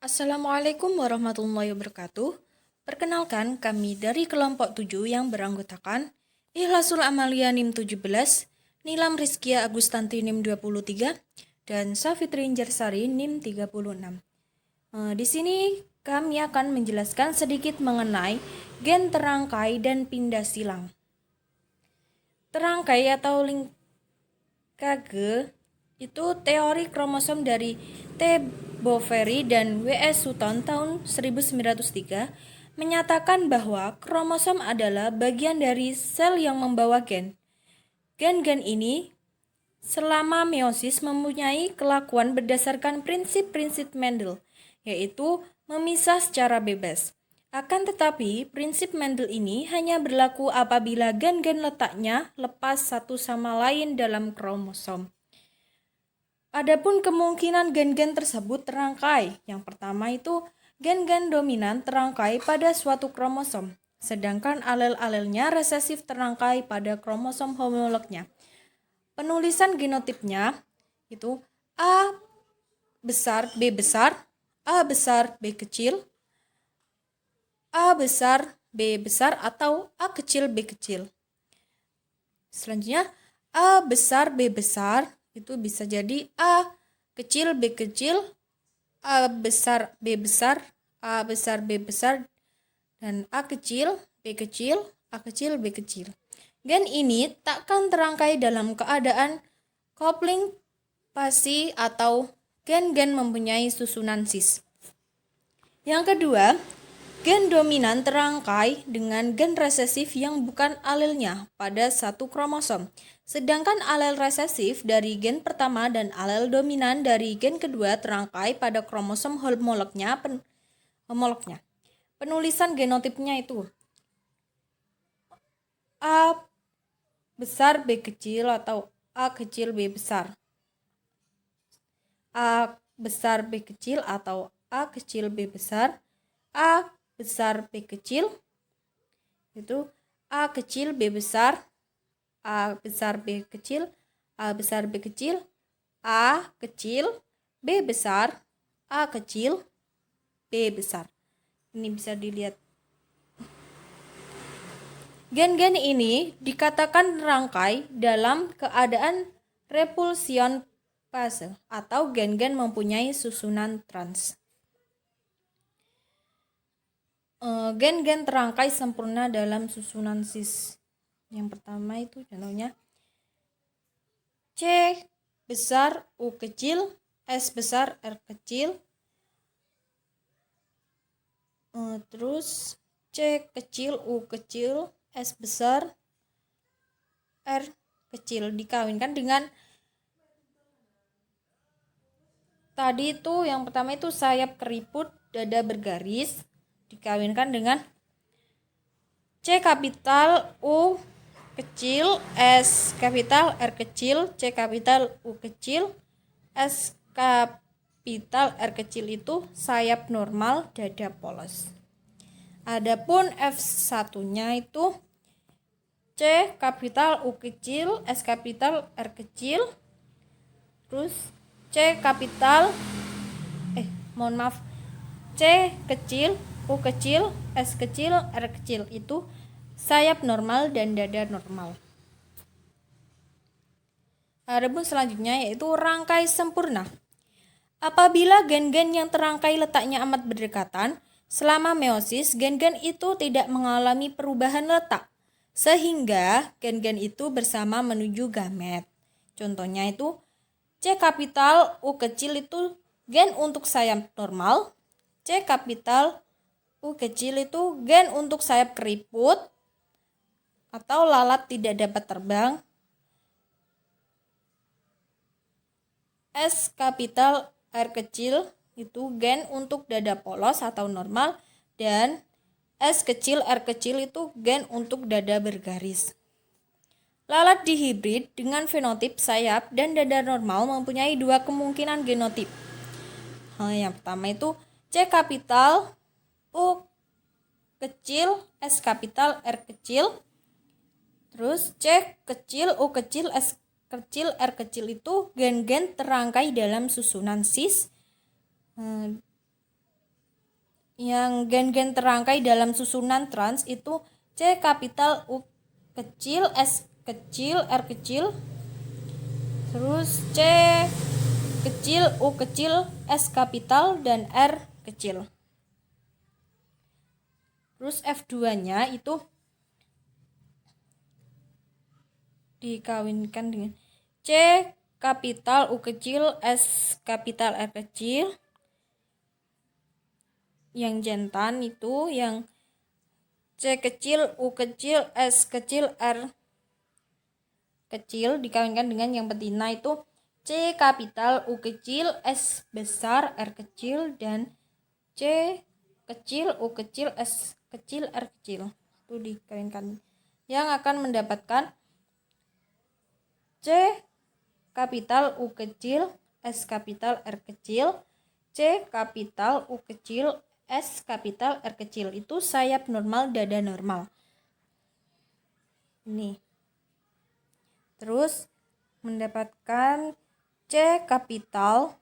Assalamualaikum warahmatullahi wabarakatuh. Perkenalkan, kami dari kelompok 7 yang beranggotakan Ikhlasul Amalia NIM 17, Nilam Rizkia Agustanti NIM 23, dan Safitri Injarsari NIM 36. Di sini kami akan menjelaskan sedikit mengenai gen terangkai dan pindah silang. Terangkai atau linkage itu teori kromosom dari T. Boveri dan W.S. Sutton tahun 1903 menyatakan bahwa kromosom adalah bagian dari sel yang membawa gen. Gen-gen ini selama meiosis mempunyai kelakuan berdasarkan prinsip-prinsip Mendel, yaitu memisah secara bebas. Akan tetapi, prinsip Mendel ini hanya berlaku apabila gen-gen letaknya lepas satu sama lain dalam kromosom. Adapun kemungkinan gen-gen tersebut terangkai. Yang pertama itu gen-gen dominan terangkai pada suatu kromosom, sedangkan alel-alelnya resesif terangkai pada kromosom homolognya. Penulisan genotipnya itu A besar B besar, A besar B kecil, A besar B besar atau A kecil B kecil. Selanjutnya A besar B besar itu bisa jadi A kecil B kecil, A besar B besar, A besar B besar, dan A kecil B kecil, A kecil B kecil. Gen ini takkan terangkai dalam keadaan coupling pasi atau gen-gen mempunyai susunan cis. Yang kedua, gen dominan terangkai dengan gen resesif yang bukan alelnya pada satu kromosom. Sedangkan alel resesif dari gen pertama dan alel dominan dari gen kedua terangkai pada kromosom homolognya. Penulisan genotipnya itu A besar B kecil atau A kecil B besar, A besar B kecil atau A kecil B besar, A besar B kecil, itu A kecil B besar, A besar B kecil, A besar B kecil, A kecil B besar, A kecil B besar. Ini bisa dilihat. Gen-gen ini dikatakan terangkai dalam keadaan repulsion fase atau gen-gen mempunyai susunan trans. Gen-gen terangkai sempurna dalam susunan cis. Yang pertama itu contohnya C besar U kecil, S besar R kecil, terus C kecil U kecil, S besar R kecil dikawinkan dengan tadi itu yang pertama itu sayap keriput dada bergaris dikawinkan dengan C kapital U kecil, S kapital R kecil, C kapital U kecil, S kapital R kecil itu sayap normal dada polos. Adapun F1-nya itu C kapital U kecil, S kapital R kecil, terus C kapital C kecil U kecil, S kecil, R kecil itu sayap normal dan dada normal. Adapun selanjutnya yaitu rangkai sempurna. Apabila gen-gen yang terangkai letaknya amat berdekatan, selama meiosis gen-gen itu tidak mengalami perubahan letak, sehingga gen-gen itu bersama menuju gamet. Contohnya itu C kapital U kecil itu gen untuk sayap normal, C kapital U kecil itu gen untuk sayap keriput atau lalat tidak dapat terbang, S kapital R kecil itu gen untuk dada polos atau normal, dan S kecil R kecil itu gen untuk dada bergaris. Lalat dihibrid dengan fenotip sayap dan dada normal mempunyai dua kemungkinan genotip. Yang pertama itu C kapital U kecil S kapital R kecil, terus C kecil U kecil S kecil R kecil itu gen-gen terangkai dalam susunan cis yang gen-gen terangkai dalam susunan trans itu C kapital, U kecil, S kecil, R kecil, terus C kecil, U kecil, S kapital, dan R kecil. Terus F2-nya itu dikawinkan dengan C kapital, U kecil, S kapital, R kecil. Yang jantan itu yang C kecil, U kecil, S kecil, R kecil dikawinkan dengan yang betina itu C kapital, U kecil, S besar, R kecil, dan C kecil, U kecil, S kecil, R kecil. Itu dikawinkan. Yang akan mendapatkan C kapital, U kecil, S kapital, R kecil, C kapital, U kecil, S kapital, R kecil. Itu sayap normal, dada normal. Ini. Terus mendapatkan C kapital,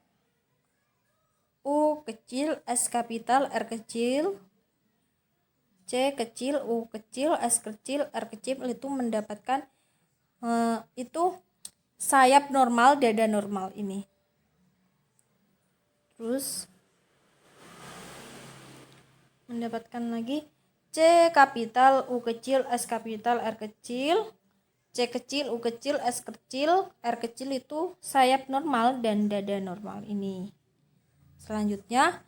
U kecil, S kapital, R kecil, C kecil, U kecil, S kecil, R kecil. Itu mendapatkan itu sayap normal, dada normal ini. Terus mendapatkan lagi C kapital, U kecil, S kapital, R kecil, C kecil, U kecil, S kecil, R kecil. Itu sayap normal dan dada normal ini. Selanjutnya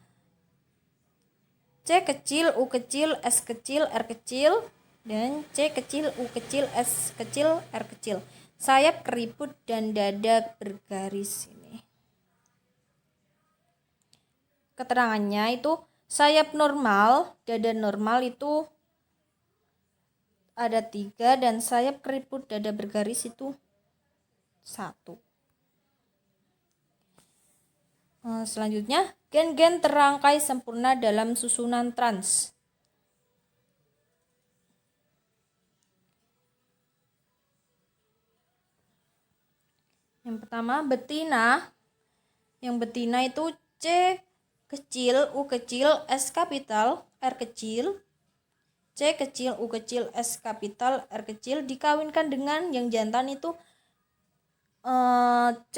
C kecil, U kecil, S kecil, R kecil, dan C kecil, U kecil, S kecil, R kecil. Sayap keriput dan dada bergaris ini. Keterangannya itu sayap normal, dada normal itu ada 3 dan sayap keriput dada bergaris itu 1. Selanjutnya, gen-gen terangkai sempurna dalam susunan trans. Yang pertama, betina. Yang betina itu C kecil, U kecil, S kapital, R kecil. C kecil, U kecil, S kapital, R kecil dikawinkan dengan yang jantan itu C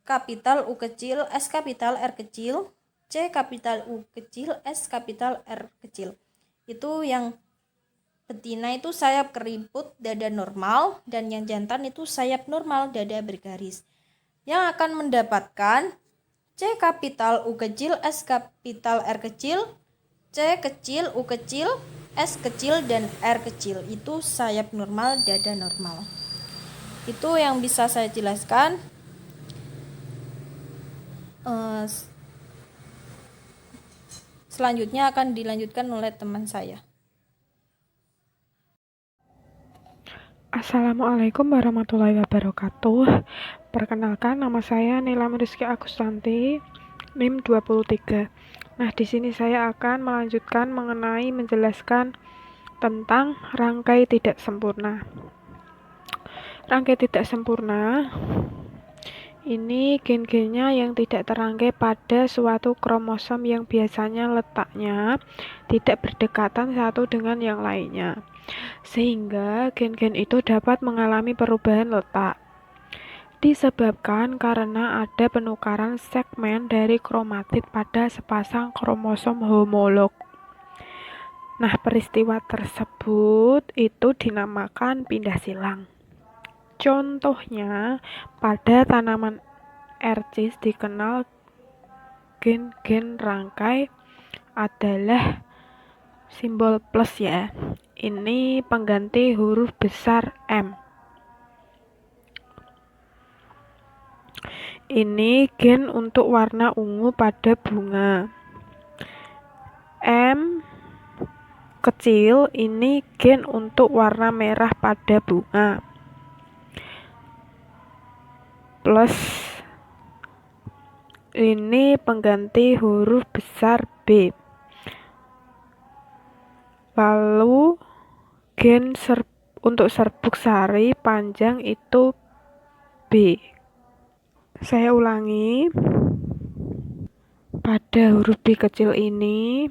kapital, U kecil, S kapital, R kecil. C kapital, U kecil, S kapital, R kecil. Itu yang betina itu sayap keriput, dada normal, dan yang jantan itu sayap normal, dada bergaris. Yang akan mendapatkan C kapital, U kecil, S kapital, R kecil, C kecil, U kecil, S kecil, dan R kecil. Itu sayap normal, dada normal. Itu yang bisa saya jelaskan. Selanjutnya akan dilanjutkan oleh teman saya. Assalamualaikum warahmatullahi wabarakatuh. Perkenalkan, nama saya Nila Rizky Agustanti, NIM 23. Nah, di sini saya akan melanjutkan menjelaskan tentang rangkai tidak sempurna. Rangkai tidak sempurna ini gen-gennya yang tidak terangkai pada suatu kromosom yang biasanya letaknya tidak berdekatan satu dengan yang lainnya, sehingga gen-gen itu dapat mengalami perubahan letak. Disebabkan karena ada penukaran segmen dari kromatid pada sepasang kromosom homolog. Nah, peristiwa tersebut itu dinamakan pindah silang. Contohnya, pada tanaman ercis dikenal gen-gen rangkai adalah simbol plus ya. Ini pengganti huruf besar M. Ini gen untuk warna ungu pada bunga. M kecil ini gen untuk warna merah pada bunga. Plus ini pengganti huruf besar B. Lalu gen untuk serbuk sari panjang itu B. Saya ulangi. Pada huruf B kecil ini,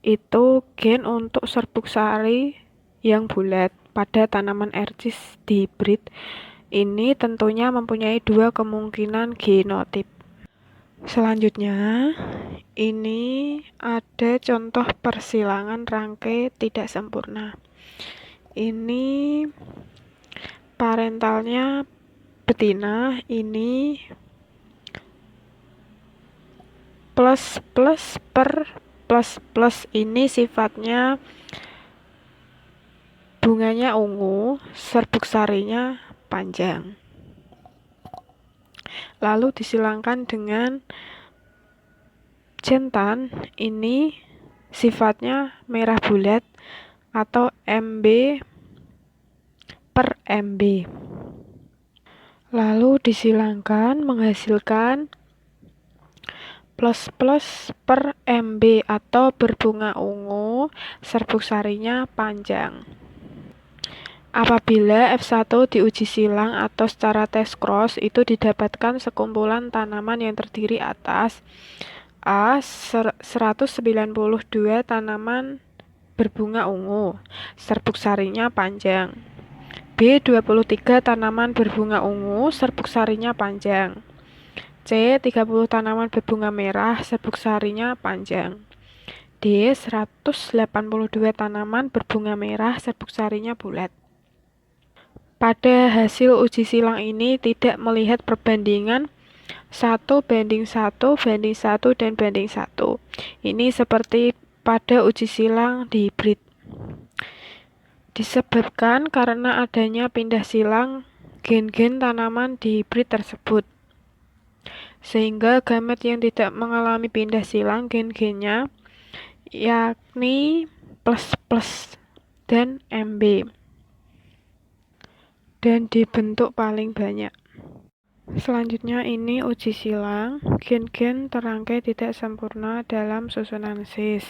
itu gen untuk serbuk sari yang bulat pada tanaman ercis di hibrid. Ini tentunya mempunyai dua kemungkinan genotip. Selanjutnya, ini ada contoh persilangan rangkai tidak sempurna. Ini parentalnya betina, ini plus plus per plus plus, ini sifatnya bunganya ungu, serbuk sarinya panjang. Lalu disilangkan dengan jantan, ini sifatnya merah bulat atau MB per MB. Lalu disilangkan menghasilkan plus plus per MB atau berbunga ungu, serbuk sarinya panjang. Apabila F1 diuji silang atau secara tes cross, itu didapatkan sekumpulan tanaman yang terdiri atas A. 192 tanaman berbunga ungu, serbuk sarinya panjang. B. 23 tanaman berbunga ungu, serbuk sarinya panjang. C. 30 tanaman berbunga merah, serbuk sarinya panjang. D. 182 tanaman berbunga merah, serbuk sarinya bulat. Pada hasil uji silang ini tidak melihat perbandingan 1 banding 1 banding 1 dan banding 1. Ini seperti pada uji silang di hibrid. Disebabkan karena adanya pindah silang gen-gen tanaman di hibrid tersebut. Sehingga gamet yang tidak mengalami pindah silang gen-gennya yakni plus plus dan MB. Dan dibentuk paling banyak. Selanjutnya ini uji silang gen-gen terangkai tidak sempurna dalam susunan cis.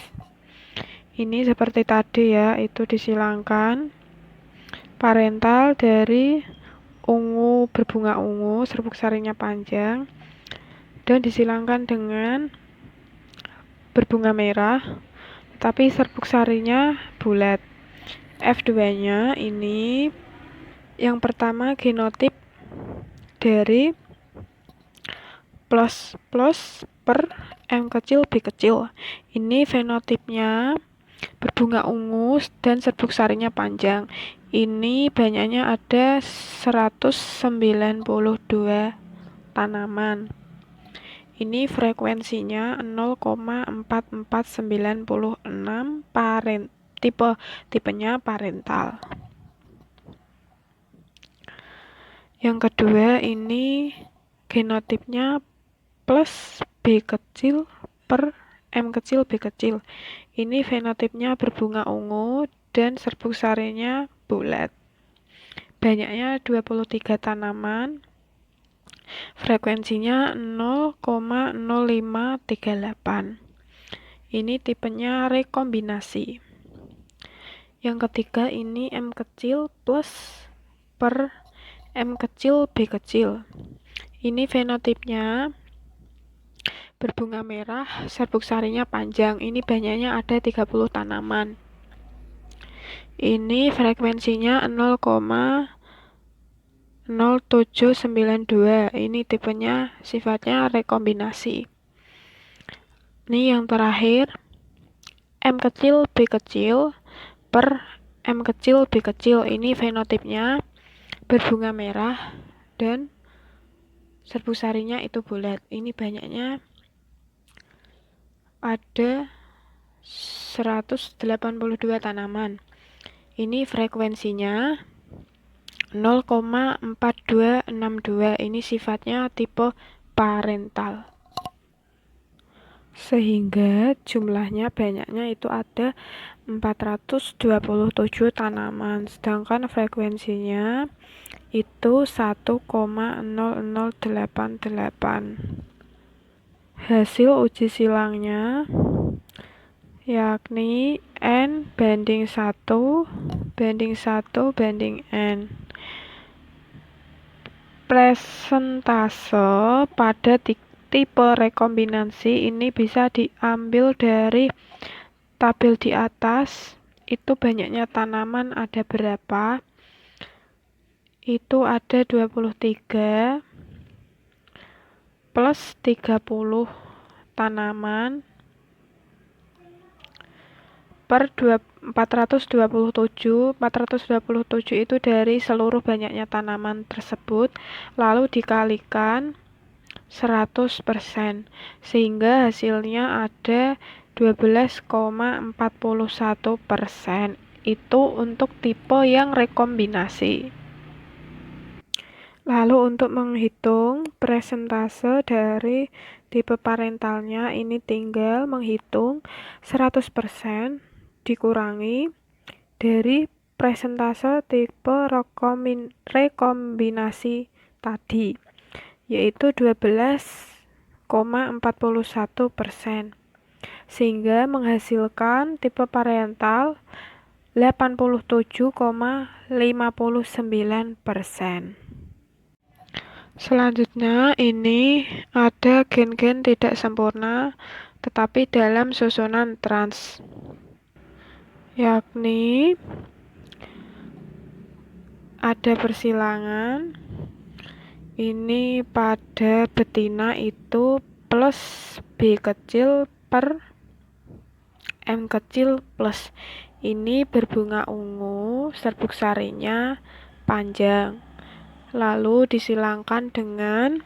Ini seperti tadi ya, itu disilangkan parental dari ungu berbunga ungu, serbuk sarinya panjang, dan disilangkan dengan berbunga merah, tapi serbuk sarinya bulat. F2-nya ini yang pertama genotip dari plus plus per M kecil B kecil. Ini fenotipnya berbunga ungu dan serbuk sarinya panjang. Ini banyaknya ada 192 tanaman. Ini frekuensinya 0,4496 tipenya parental. Yang kedua ini genotipnya plus B kecil per M kecil B kecil. Ini fenotipnya berbunga ungu dan serbuk sarinya bulat. Banyaknya 23 tanaman. Frekuensinya 0,0538. Ini tipenya rekombinasi. Yang ketiga ini M kecil plus per M kecil B kecil. Ini fenotipnya berbunga merah, serbuk sarinya panjang. Ini banyaknya ada 30 tanaman. Ini frekuensinya 0,0792. Ini tipenya sifatnya rekombinasi. Ini yang terakhir M kecil B kecil per M kecil B kecil. Ini fenotipnya berbunga merah dan serbuk sarinya itu bulat. Ini banyaknya ada 182 tanaman. Ini frekuensinya 0,4262. Ini sifatnya tipe parental. Sehingga jumlahnya banyaknya itu ada 427 tanaman, sedangkan frekuensinya itu 1,0088. Hasil uji silangnya yakni N banding 1 banding 1 banding N. Presentase pada tipe rekombinasi ini bisa diambil dari tabel di atas. Itu banyaknya tanaman ada berapa? Itu ada 23 plus 30 tanaman per 427. 427 itu dari seluruh banyaknya tanaman tersebut, lalu dikalikan 100%, sehingga hasilnya ada 12,41%. Itu untuk tipe yang rekombinasi. Lalu untuk menghitung presentase dari tipe parentalnya, ini tinggal menghitung 100% dikurangi dari presentase tipe rekombinasi tadi, yaitu 12,41%, sehingga menghasilkan tipe parental 87,59%. Selanjutnya ini ada gen-gen tidak sempurna tetapi dalam susunan trans, yakni ada persilangan. Ini pada betina itu plus B kecil per M kecil plus. Ini berbunga ungu, serbuk sarinya panjang. Lalu disilangkan dengan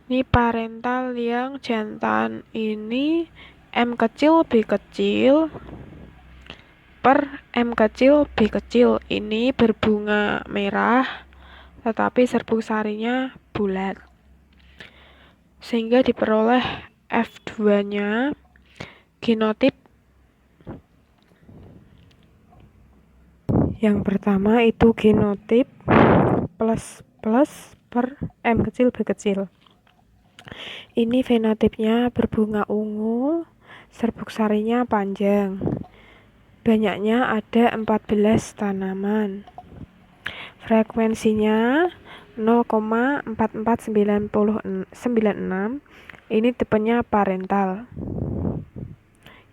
ini parental yang jantan. Ini M kecil B kecil per M kecil B kecil. Ini berbunga merah tetapi serbuk sarinya bulat, sehingga diperoleh F2-nya genotip yang pertama itu genotip plus per M kecil B kecil. Ini fenotipnya berbunga ungu, serbuk sarinya panjang. Banyaknya ada 14 tanaman. Frekuensinya 0,4496. Ini tipenya parental.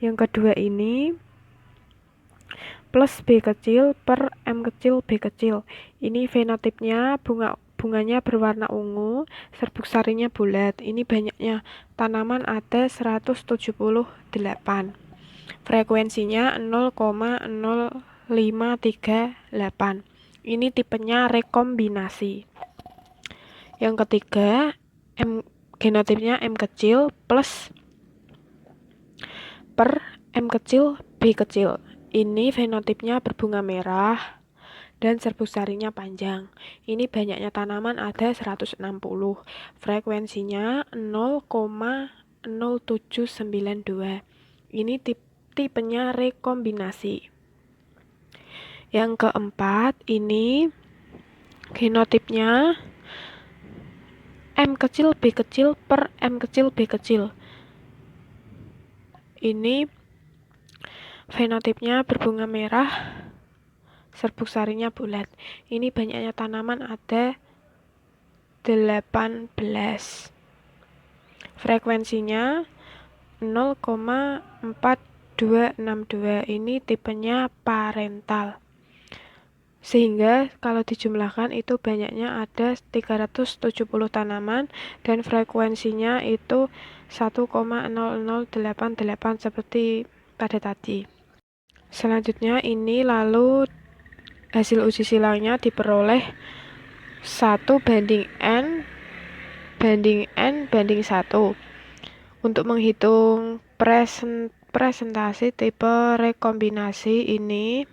Yang kedua ini plus B kecil per M kecil B kecil. Ini fenotipnya bunganya berwarna ungu, serbuk sarinya bulat. Ini banyaknya tanaman ada 178. Frekuensinya 0,0538. Ini tipenya rekombinasi. Yang ketiga, genotipnya M kecil plus per M kecil B kecil. Ini fenotipnya berbunga merah dan serbuk sarinya panjang. Ini banyaknya tanaman ada 160. Frekuensinya 0,0792. Ini tipenya rekombinasi. Yang keempat, ini genotipnya M kecil B kecil per M kecil B kecil. Ini fenotipnya berbunga merah, serbuk sarinya bulat. Ini banyaknya tanaman ada 18. Frekuensinya 0,4262. Ini tipenya parental. Sehingga kalau dijumlahkan itu banyaknya ada 370 tanaman dan frekuensinya itu 1,0088 seperti pada tadi. Selanjutnya ini lalu hasil uji silangnya diperoleh 1:N/1. Untuk menghitung presentasi tipe rekombinasi ini,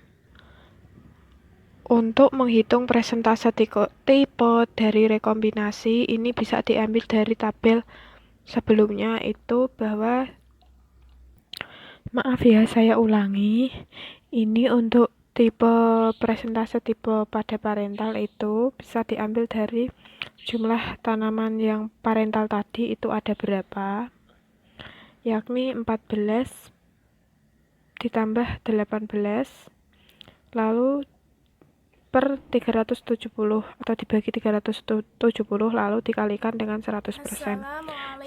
untuk menghitung presentase tipe dari rekombinasi ini bisa diambil dari tabel sebelumnya itu bahwa, maaf ya saya ulangi, ini untuk tipe presentase tipe pada parental itu bisa diambil dari jumlah tanaman yang parental tadi itu ada berapa, yakni 14 ditambah 18, lalu per 370 atau dibagi 370 lalu dikalikan dengan 100%.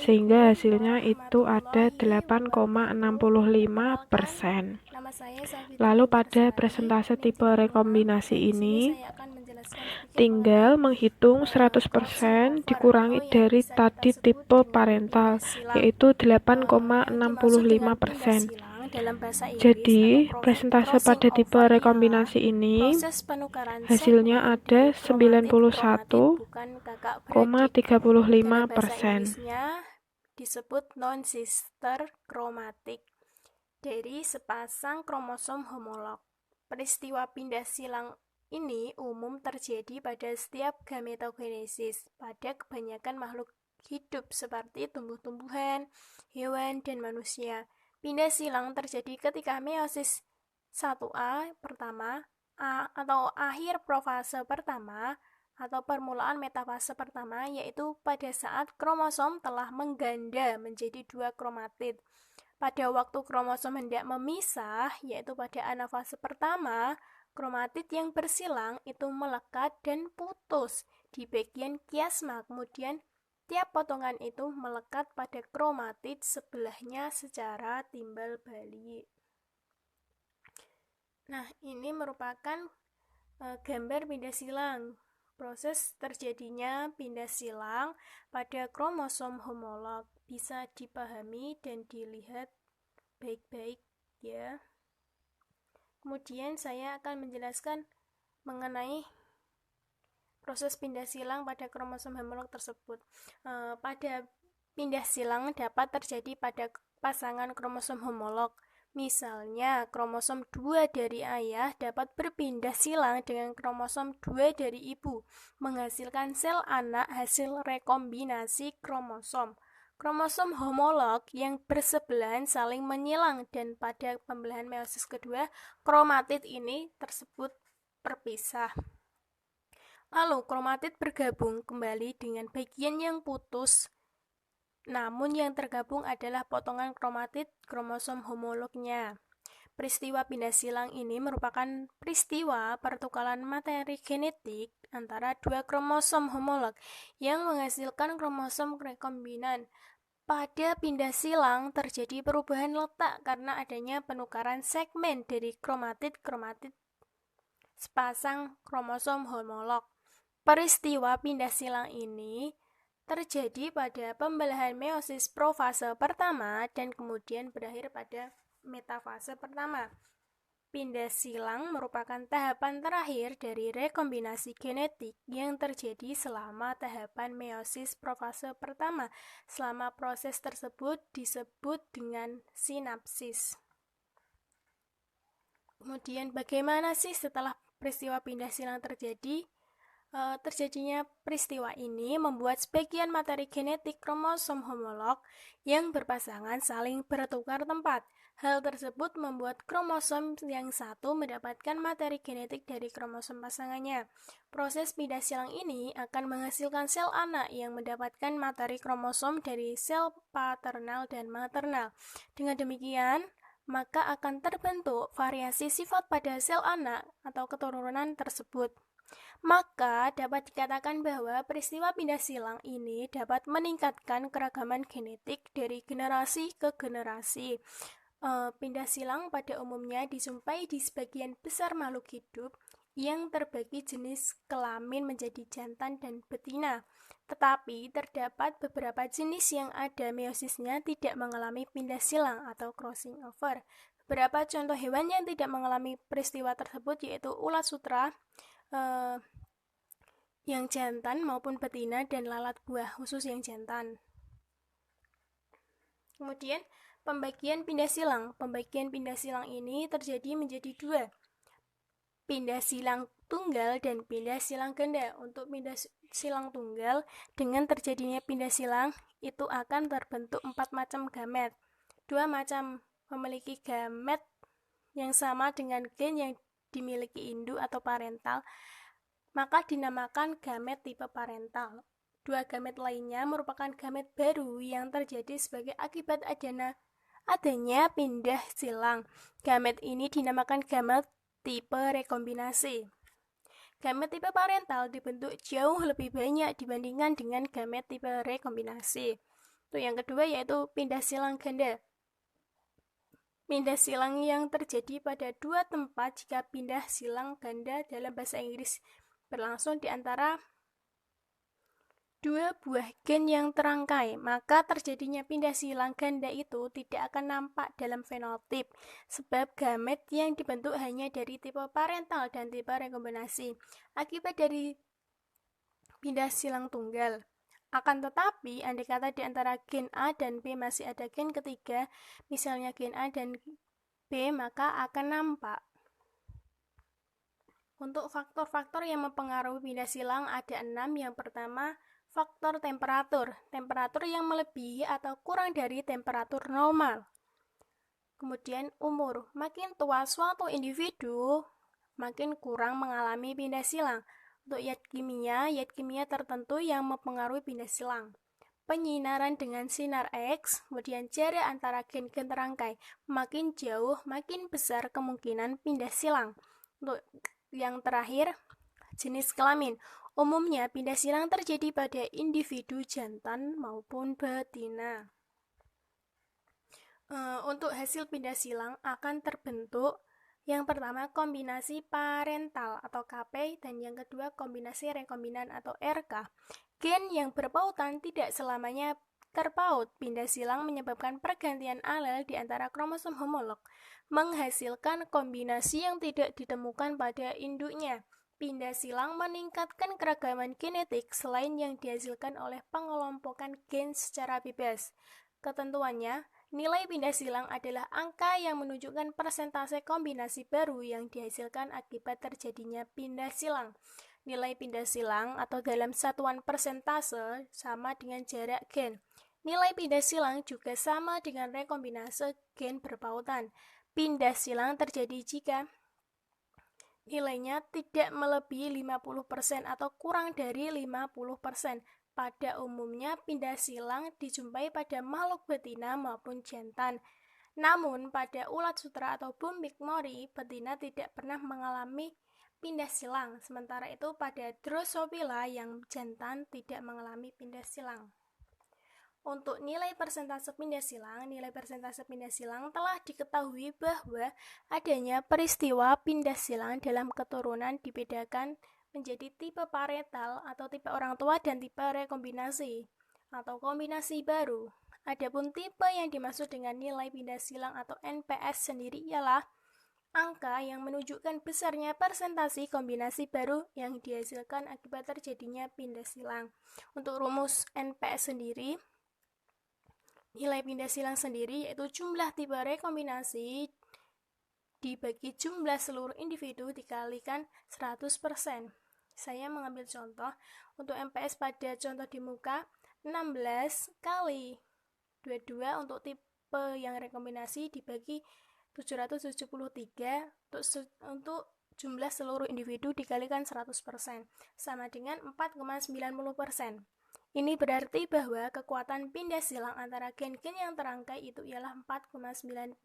Sehingga hasilnya itu ada 8,65%. Nama saya Safitri Lalu pada Indarsari, presentase NIM tipe 36. rekombinasi Dan di sini ini saya akan menjelaskan sedikit tinggal mengenai menghitung crossing 100% over dikurangi atau yang dari bisa kita tadi sebut tipe dengan parental, pindah silang. yaitu Yang dimaksud dengan pindah 8,65%. silang dalam bahasa Inggris Jadi, atau presentase crossing pada tipe over rekombinasi ialah ini proses penukaran hasilnya segmen ada dari kromatid 91,35%. bukan kakak beradik. Dalam bahasa Inggrisnya disebut non-sister chromatic dari sepasang kromosom homolog. Peristiwa pindah silang ini umum terjadi pada setiap gametogenesis pada kebanyakan makhluk hidup seperti tumbuh-tumbuhan, hewan, dan manusia. Pindah silang terjadi ketika meiosis 1A pertama atau akhir profase pertama atau permulaan metafase pertama, yaitu pada saat kromosom telah mengganda menjadi 2 kromatid. Pada waktu kromosom hendak memisah, yaitu pada anafase pertama, kromatid yang bersilang itu melekat dan putus di bagian kiasma. Kemudian, tiap potongan itu melekat pada kromatid sebelahnya secara timbal balik. Nah, ini merupakan gambar pindah silang. Proses terjadinya pindah silang pada kromosom homolog bisa dipahami dan dilihat baik-baik ya. Kemudian saya akan menjelaskan mengenai proses pindah silang pada kromosom homolog tersebut. Pada pindah silang dapat terjadi pada pasangan kromosom homolog. Misalnya, kromosom 2 dari ayah dapat berpindah silang dengan kromosom 2 dari ibu, menghasilkan sel anak hasil rekombinasi kromosom. Kromosom homolog yang bersebelahan saling menyilang dan pada pembelahan meiosis kedua, kromatid ini tersebut berpisah. Lalu, kromatid bergabung kembali dengan bagian yang putus, namun yang tergabung adalah potongan kromatid kromosom homolognya. Peristiwa pindah silang ini merupakan peristiwa pertukaran materi genetik antara 2 kromosom homolog yang menghasilkan kromosom rekombinan. Pada pindah silang terjadi perubahan letak karena adanya penukaran segmen dari kromatid-kromatid sepasang kromosom homolog. Peristiwa pindah silang ini terjadi pada pembelahan meiosis profase pertama dan kemudian berakhir pada metafase pertama. Pindah silang merupakan tahapan terakhir dari rekombinasi genetik yang terjadi selama tahapan meiosis profase pertama. Selama proses tersebut disebut dengan sinapsis. Kemudian bagaimana sih setelah peristiwa pindah silang terjadi? Terjadinya peristiwa ini membuat sebagian materi genetik kromosom homolog yang berpasangan saling bertukar tempat. Hal tersebut membuat kromosom yang satu mendapatkan materi genetik dari kromosom pasangannya. Proses pindah silang ini akan menghasilkan sel anak yang mendapatkan materi kromosom dari sel paternal dan maternal. Dengan demikian, maka akan terbentuk variasi sifat pada sel anak atau keturunan tersebut. Maka dapat dikatakan bahwa peristiwa pindah silang ini dapat meningkatkan keragaman genetik dari generasi ke generasi. Pindah silang pada umumnya dijumpai di sebagian besar makhluk hidup yang terbagi jenis kelamin menjadi jantan dan betina. Tetapi terdapat beberapa jenis yang ada meosisnya tidak mengalami pindah silang atau crossing over. Beberapa contoh hewan yang tidak mengalami peristiwa tersebut yaitu ulat sutra, yang jantan maupun betina, dan lalat buah khusus yang jantan. Kemudian pembagian pindah silang. Pembagian pindah silang ini terjadi menjadi 2. Pindah silang tunggal dan pindah silang ganda. Untuk pindah silang tunggal, dengan terjadinya pindah silang itu akan terbentuk 4 macam gamet. 2 macam memiliki gamet yang sama dengan gen yang dimiliki induk atau parental, maka dinamakan gamet tipe parental. 2 gamet lainnya merupakan gamet baru yang terjadi sebagai akibat adanya pindah silang. Gamet ini dinamakan gamet tipe rekombinasi. gamet tipe parental dibentuk jauh lebih banyak dibandingkan dengan gamet tipe rekombinasi. Itu yang kedua yaitu pindah silang ganda. Pindah silang yang terjadi pada dua tempat jika pindah silang ganda dalam bahasa Inggris berlangsung di antara dua buah gen yang terangkai, maka terjadinya pindah silang ganda itu tidak akan nampak dalam fenotip, sebab gamet yang dibentuk hanya dari tipe parental dan tipe rekombinasi, akibat dari pindah silang tunggal. Akan tetapi, andai kata di antara gen A dan B masih ada gen ketiga, misalnya gen A dan B, maka akan nampak. Untuk faktor-faktor yang mempengaruhi pindah silang ada 6. Yang pertama, faktor temperatur. Temperatur yang melebihi atau kurang dari temperatur normal. Kemudian umur. Makin tua suatu individu, makin kurang mengalami pindah silang. Untuk zat kimia tertentu yang mempengaruhi pindah silang. Penyinaran dengan sinar X, kemudian jarak antara gen-gen terangkai. Makin jauh, makin besar kemungkinan pindah silang. Untuk yang terakhir, jenis kelamin. Umumnya pindah silang terjadi pada individu jantan maupun betina. Untuk hasil pindah silang akan terbentuk yang pertama kombinasi parental atau KP dan yang kedua kombinasi rekombinan atau RK. Gen yang berpautan tidak selamanya terpaut. Pindah silang menyebabkan pergantian alel di antara kromosom homolog, menghasilkan kombinasi yang tidak ditemukan pada induknya. Pindah silang meningkatkan keragaman genetik selain yang dihasilkan oleh pengelompokan gen secara bebas. Ketentuannya, nilai pindah silang adalah angka yang menunjukkan persentase kombinasi baru yang dihasilkan akibat terjadinya pindah silang. Nilai pindah silang atau dalam satuan persentase sama dengan jarak gen. Nilai pindah silang juga sama dengan rekombinase gen berpautan. Pindah silang terjadi jika nilainya tidak melebihi 50% atau kurang dari 50%. Pada umumnya, pindah silang dijumpai pada makhluk betina maupun jantan. Namun, pada ulat sutra atau bumbik mori, betina tidak pernah mengalami pindah silang. Sementara itu, pada Drosophila yang jantan tidak mengalami pindah silang. Untuk nilai persentase pindah silang telah diketahui bahwa adanya peristiwa pindah silang dalam keturunan dibedakan menjadi tipe parental atau tipe orang tua dan tipe rekombinasi atau kombinasi baru. Adapun tipe yang dimaksud dengan nilai pindah silang atau NPS sendiri ialah angka yang menunjukkan besarnya persentase kombinasi baru yang dihasilkan akibat terjadinya pindah silang. Untuk rumus NPS sendiri, nilai pindah silang sendiri yaitu jumlah tipe rekombinasi dibagi jumlah seluruh individu dikalikan 100%. Saya mengambil contoh untuk MPS pada contoh di muka 16 kali 22 untuk tipe yang rekombinasi dibagi 773 untuk jumlah seluruh individu dikalikan 100% sama dengan 4,90%. Ini berarti bahwa kekuatan pindah silang antara gen-gen yang terangkai itu ialah 4,90%.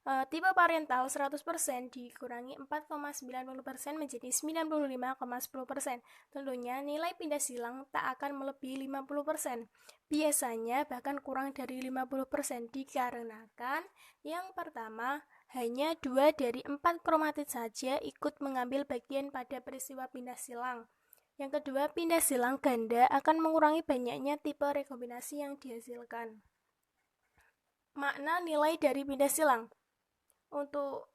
Tipe parental 100% dikurangi 4,90% menjadi 95,10%. Tentunya nilai pindah silang tak akan melebihi 50%. Biasanya bahkan kurang dari 50% dikarenakan yang pertama, hanya 2 dari 4 kromatid saja ikut mengambil bagian pada peristiwa pindah silang. Yang kedua, pindah silang ganda akan mengurangi banyaknya tipe rekombinasi yang dihasilkan. Makna nilai dari pindah silang. Untuk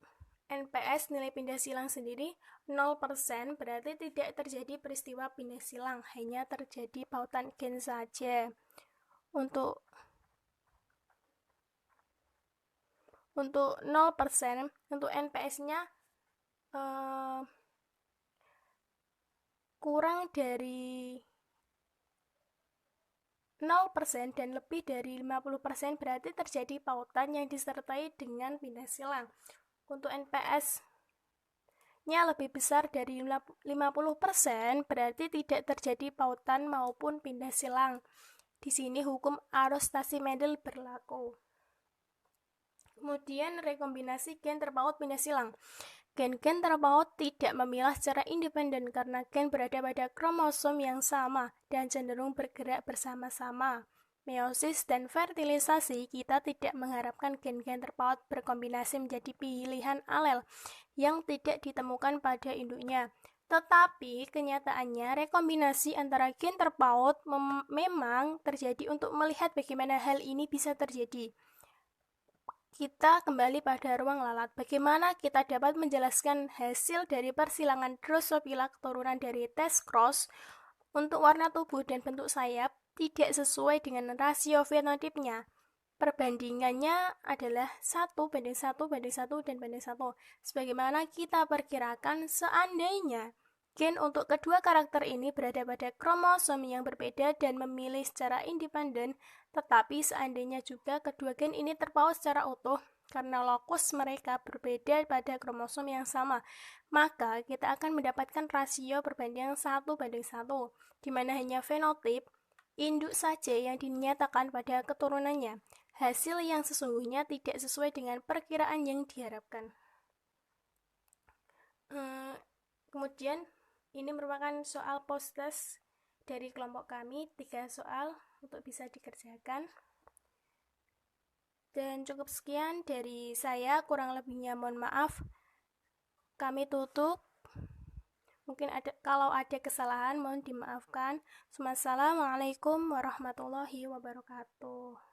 NPS nilai pindah silang sendiri 0% berarti tidak terjadi peristiwa pindah silang, hanya terjadi pautan gen saja. Untuk 0% untuk NPS-nya kurang dari 0% dan lebih dari 50% berarti terjadi pautan yang disertai dengan pindah silang. Untuk NPS-nya lebih besar dari 50% berarti tidak terjadi pautan maupun pindah silang. Di sini hukum arostasi Mendel berlaku. Kemudian rekombinasi gen terpaut pindah silang. Gen-gen terpaut tidak memilah secara independen karena gen berada pada kromosom yang sama dan cenderung bergerak bersama-sama. Meiosis dan fertilisasi, kita tidak mengharapkan gen-gen terpaut berkombinasi menjadi pilihan alel yang tidak ditemukan pada induknya. Tetapi kenyataannya rekombinasi antara gen terpaut memang terjadi. Untuk melihat bagaimana hal ini bisa terjadi, kita kembali pada ruang lalat. Bagaimana kita dapat menjelaskan hasil dari persilangan Drosophila keturunan dari tes cross untuk warna tubuh dan bentuk sayap tidak sesuai dengan rasio fenotipnya? Perbandingannya adalah 1:1:1 dan banding 1. Sebagaimana kita perkirakan, seandainya gen untuk kedua karakter ini berada pada kromosom yang berbeda dan memilih secara independen, tetapi seandainya juga kedua gen ini terpaut secara utuh karena lokus mereka berbeda pada kromosom yang sama, maka kita akan mendapatkan rasio perbandingan 1:1, di mana hanya fenotip induk saja yang dinyatakan pada keturunannya. Hasil yang sesungguhnya tidak sesuai dengan perkiraan yang diharapkan. Kemudian ini merupakan soal post-test dari kelompok kami, 3 soal untuk bisa dikerjakan. Dan cukup sekian dari saya, kurang lebihnya mohon maaf. Kami tutup. Mungkin kalau ada kesalahan mohon dimaafkan. Wassalamualaikum warahmatullahi wabarakatuh.